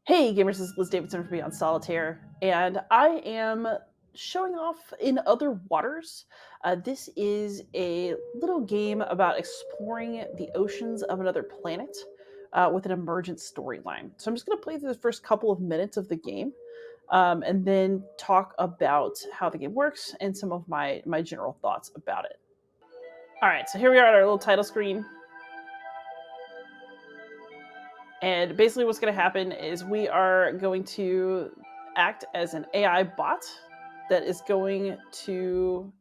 Hey gamers, this is Liz Davidson from Beyond Solitaire, and I am showing off in other waters. This is a little game about exploring the oceans of another planet with an emergent storyline. So I'm just going to play through the first couple of minutes of the game, and then talk about how the game works and some of my general thoughts about it. All right, so here we are at our little title screen. And basically, what's going to happen is we are going to act as an AI bot that is going to,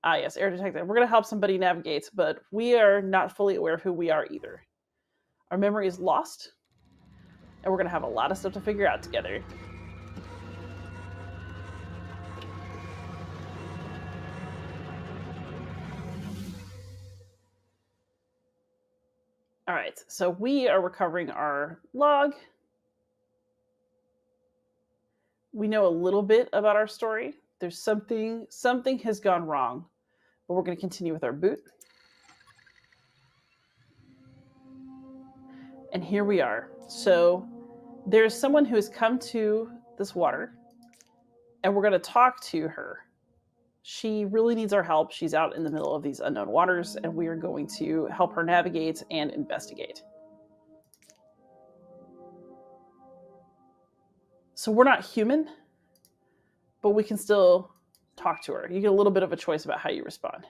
yes, air detective. We're going to help somebody navigate, but we are not fully aware of who we are either. Our memory is lost, and we're going to have a lot of stuff to figure out together. All right, so we are recovering our log. We know a little bit about our story. There's something has gone wrong, but we're going to continue with our boot. And here we are. So there's someone who has come to this water, and we're going to talk to her. She really needs our help. She's out in the middle of these unknown waters, and we are going to help her navigate and investigate. So we're not human, but we can still talk to her. You get a little bit of a choice about how you respond.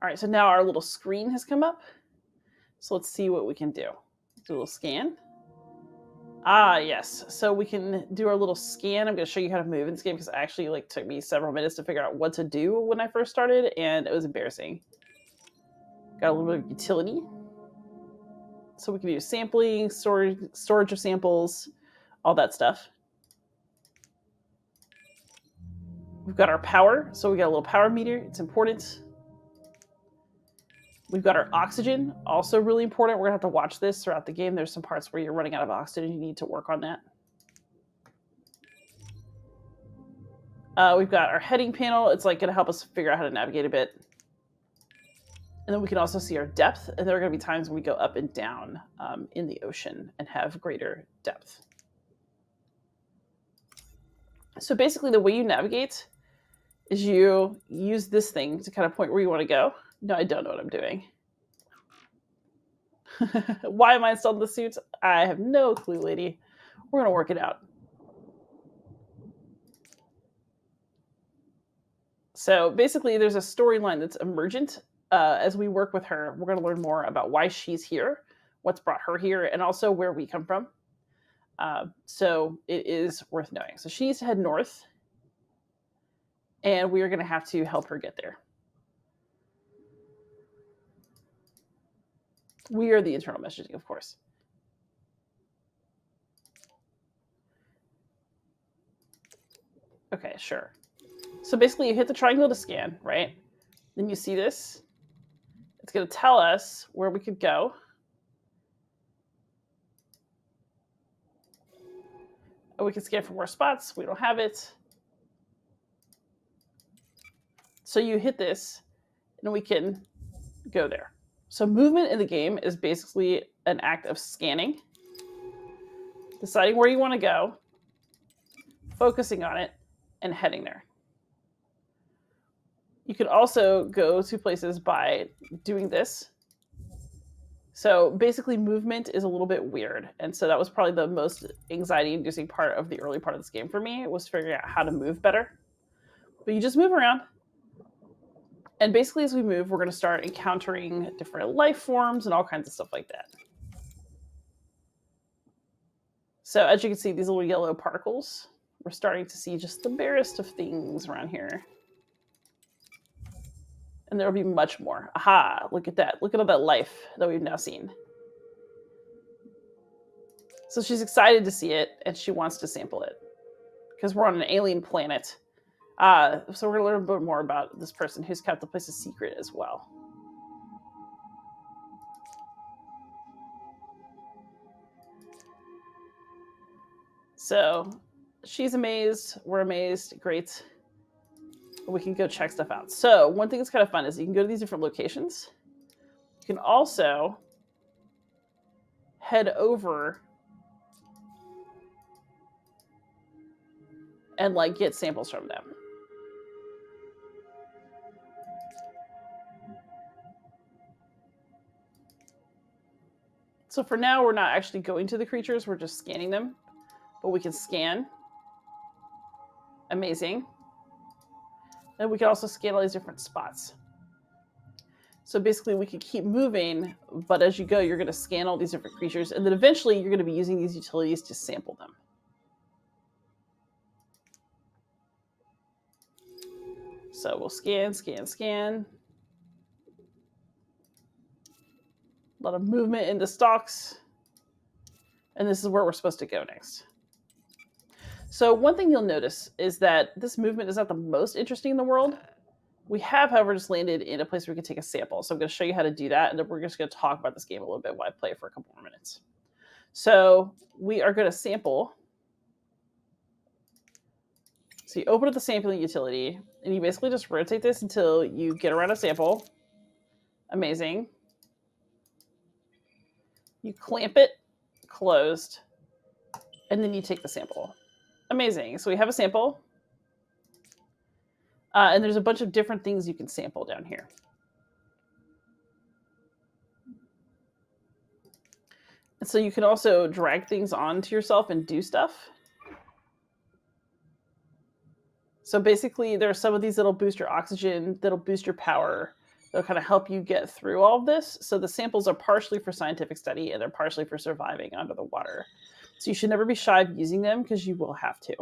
All right, so now our little screen has come up. So let's see what we can do. Do a little scan. Ah, yes. So we can do our little scan. I'm going to show you how to move in this game because it actually took me several minutes to figure out what to do when I first started, and it was embarrassing. Got a little bit of utility. So we can do sampling, storage of samples, all that stuff. We've got our power. So we got a little power meter. It's important. We've got our oxygen, also really important. We're going to have to watch this throughout the game. There's some parts where you're running out of oxygen. You need to work on that. We've got our heading panel. It's going to help us figure out how to navigate a bit. And then we can also see our depth. And there are going to be times when we go up and down in the ocean and have greater depth. So basically the way you navigate is you use this thing to kind of point where you want to go. No, I don't know what I'm doing. Why am I installed in the suit? I have no clue, lady. We're going to work it out. So basically, there's a storyline that's emergent. As we work with her, we're going to learn more about why she's here, what's brought her here, and also where we come from. So it is worth knowing. So she needs to head north, and we are going to have to help her get there. We are the internal messaging, of course. Okay, sure. So basically, you hit the triangle to scan, right? Then you see this. It's going to tell us where we could go. We can scan for more spots. We don't have it. So you hit this, and we can go there. So movement in the game is basically an act of scanning, deciding where you want to go, focusing on it, and heading there. You can also go to places by doing this. So basically movement is a little bit weird. And so that was probably the most anxiety-inducing part of the early part of this game for me, was figuring out how to move better. But you just move around. And basically as we move, we're going to start encountering different life forms and all kinds of stuff like that. So as you can see, these little yellow particles, we're starting to see just the barest of things around here. And there will be much more. Aha, look at that. Look at all that life that we've now seen. So she's excited to see it, and she wants to sample it. Because we're on an alien planet. So we're going to learn a bit more about this person who's kept the place a secret as well. So she's amazed. We're amazed. Great. We can go check stuff out. So one thing that's kind of fun is you can go to these different locations. You can also head over and like get samples from them. So for now, we're not actually going to the creatures, we're just scanning them. But we can scan. Amazing. And we can also scan all these different spots. So basically, we can keep moving, but as you go, you're going to scan all these different creatures, and then eventually you're going to be using these utilities to sample them. So we'll scan, scan, scan. A lot of movement in the stalks. And this is where we're supposed to go next. So one thing you'll notice is that this movement is not the most interesting in the world. We have, however, just landed in a place where we can take a sample. So I'm going to show you how to do that, and then we're just going to talk about this game a little bit while I play for a couple more minutes. So we are going to sample. So you open up the sampling utility, and you basically just rotate this until you get around a sample. Amazing. You clamp it closed, and then you take the sample. Amazing. So we have a sample. And there's a bunch of different things you can sample down here. And so you can also drag things onto yourself and do stuff. So basically, there are some of these that'll boost your oxygen, that'll boost your power, that'll kind of help you get through all of this. So the samples are partially for scientific study, and they're partially for surviving under the water. So you should never be shy of using them, because you will have to.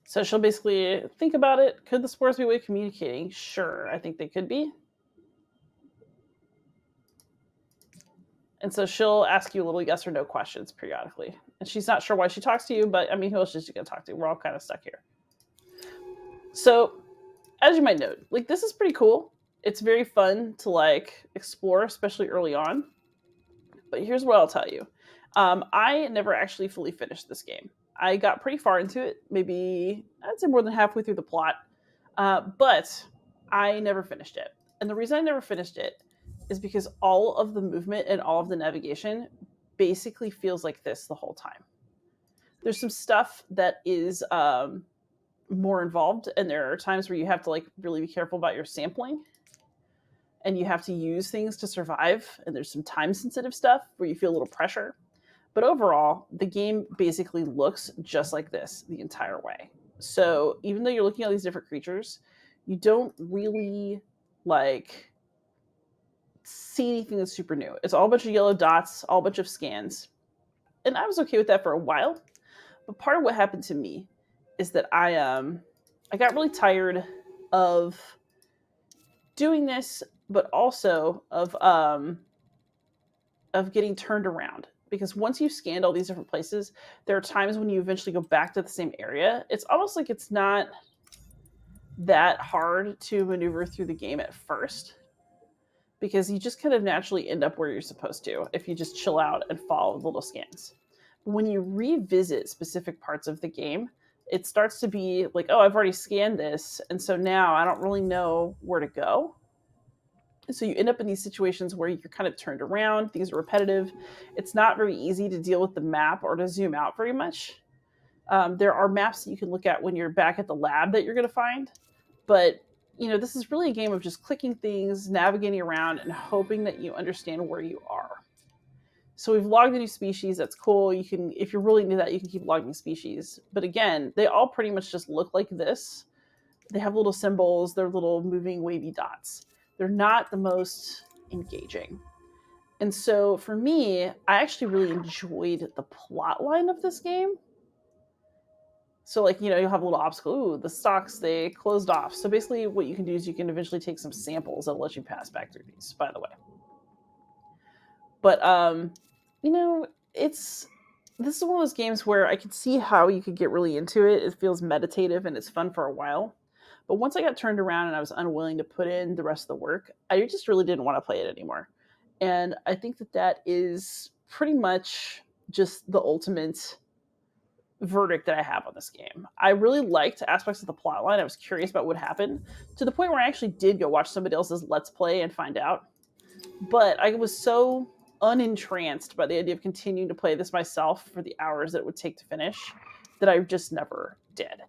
So she'll basically think about it. Could the spores be a way of communicating? Sure, I think they could be. And so she'll ask you little yes or no questions periodically. And she's not sure why she talks to you, but I mean, who else is she going to talk to? We're all kind of stuck here. So as you might note, like, this is pretty cool. It's very fun to like explore, especially early on. But here's what I'll tell you. I never actually fully finished this game. I got pretty far into it, maybe I'd say more than halfway through the plot, but I never finished it. And the reason I never finished it is because all of the movement and all of the navigation basically feels like this the whole time. There's some stuff that is more involved, and there are times where you have to like really be careful about your sampling, and you have to use things to survive, and there's some time-sensitive stuff where you feel a little pressure. But overall, the game basically looks just like this the entire way. So even though you're looking at these different creatures, you don't really like see anything that's super new. It's all a bunch of yellow dots, all a bunch of scans. And I was okay with that for a while. But part of what happened to me is that I got really tired of doing this, but also of getting turned around. Because once you've scanned all these different places, there are times when you eventually go back to the same area. It's almost like it's not that hard to maneuver through the game at first, because you just kind of naturally end up where you're supposed to if you just chill out and follow the little scans. But when you revisit specific parts of the game, it starts to be like, oh, I've already scanned this, and so now I don't really know where to go. So you end up in these situations where you're kind of turned around, things are repetitive. It's not very easy to deal with the map or to zoom out very much. There are maps that you can look at when you're back at the lab that you're going to find. But, you know, this is really a game of just clicking things, navigating around, and hoping that you understand where you are. So we've logged a new species. That's cool. You can, if you're really into that, you can keep logging species. But again, they all pretty much just look like this. They have little symbols. They're little moving wavy dots. They're not the most engaging. And so for me, I actually really enjoyed the plot line of this game. So like, you know, you'll have a little obstacle. Ooh, the stocks, they closed off. So basically what you can do is you can eventually take some samples that'll let you pass back through these, by the way. But, you know, this is one of those games where I could see how you could get really into it. It feels meditative and it's fun for a while. But once I got turned around and I was unwilling to put in the rest of the work, I just really didn't want to play it anymore. And I think that is pretty much just the ultimate verdict that I have on this game. I really liked aspects of the plotline. I was curious about what happened to the point where I actually did go watch somebody else's Let's Play and find out. But I was so unentranced by the idea of continuing to play this myself for the hours that it would take to finish that I just never did.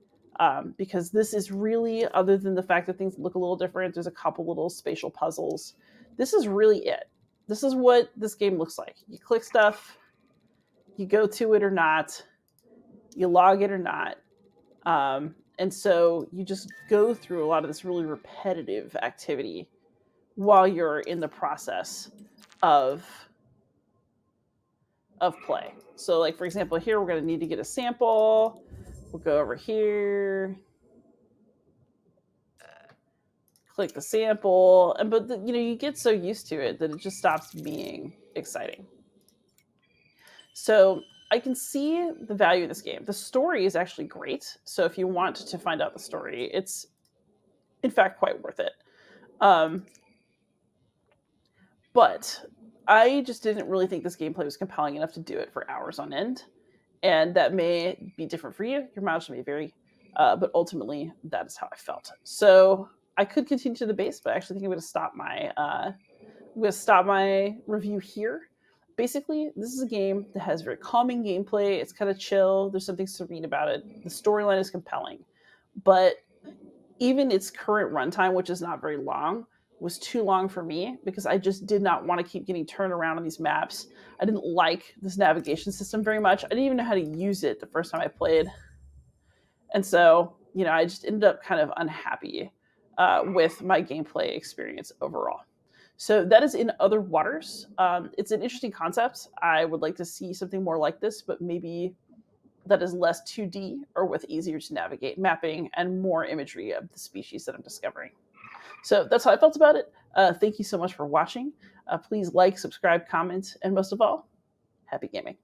Because this is really, other than the fact that things look a little different, there's a couple little spatial puzzles. This is really it. This is what this game looks like. You click stuff, you go to it or not, you log it or not. And so you just go through a lot of this really repetitive activity while you're in the process of play. So like, for example, here we're going to need to get a sample. We'll go over here, click the sample, and you get so used to it that it just stops being exciting. So I can see the value of this game. The story is actually great. So if you want to find out the story, it's in fact quite worth it. But I just didn't really think this gameplay was compelling enough to do it for hours on end. And that may be different for you. Your mileage may vary. But ultimately, that is how I felt. So I could continue to the base, but I actually think I'm going to stop my review here. Basically, this is a game that has very calming gameplay. It's kind of chill. There's something serene about it. The storyline is compelling. But even its current runtime, which is not very long, was too long for me because I just did not want to keep getting turned around on these maps. I didn't like this navigation system very much. I didn't even know how to use it the first time I played. And so, I just ended up kind of unhappy with my gameplay experience overall. So that is In Other Waters. It's an interesting concept. I would like to see something more like this, but maybe that is less 2D or with easier to navigate mapping and more imagery of the species that I'm discovering. So that's how I felt about it. Thank you so much for watching. Please like, subscribe, comment, and most of all, happy gaming.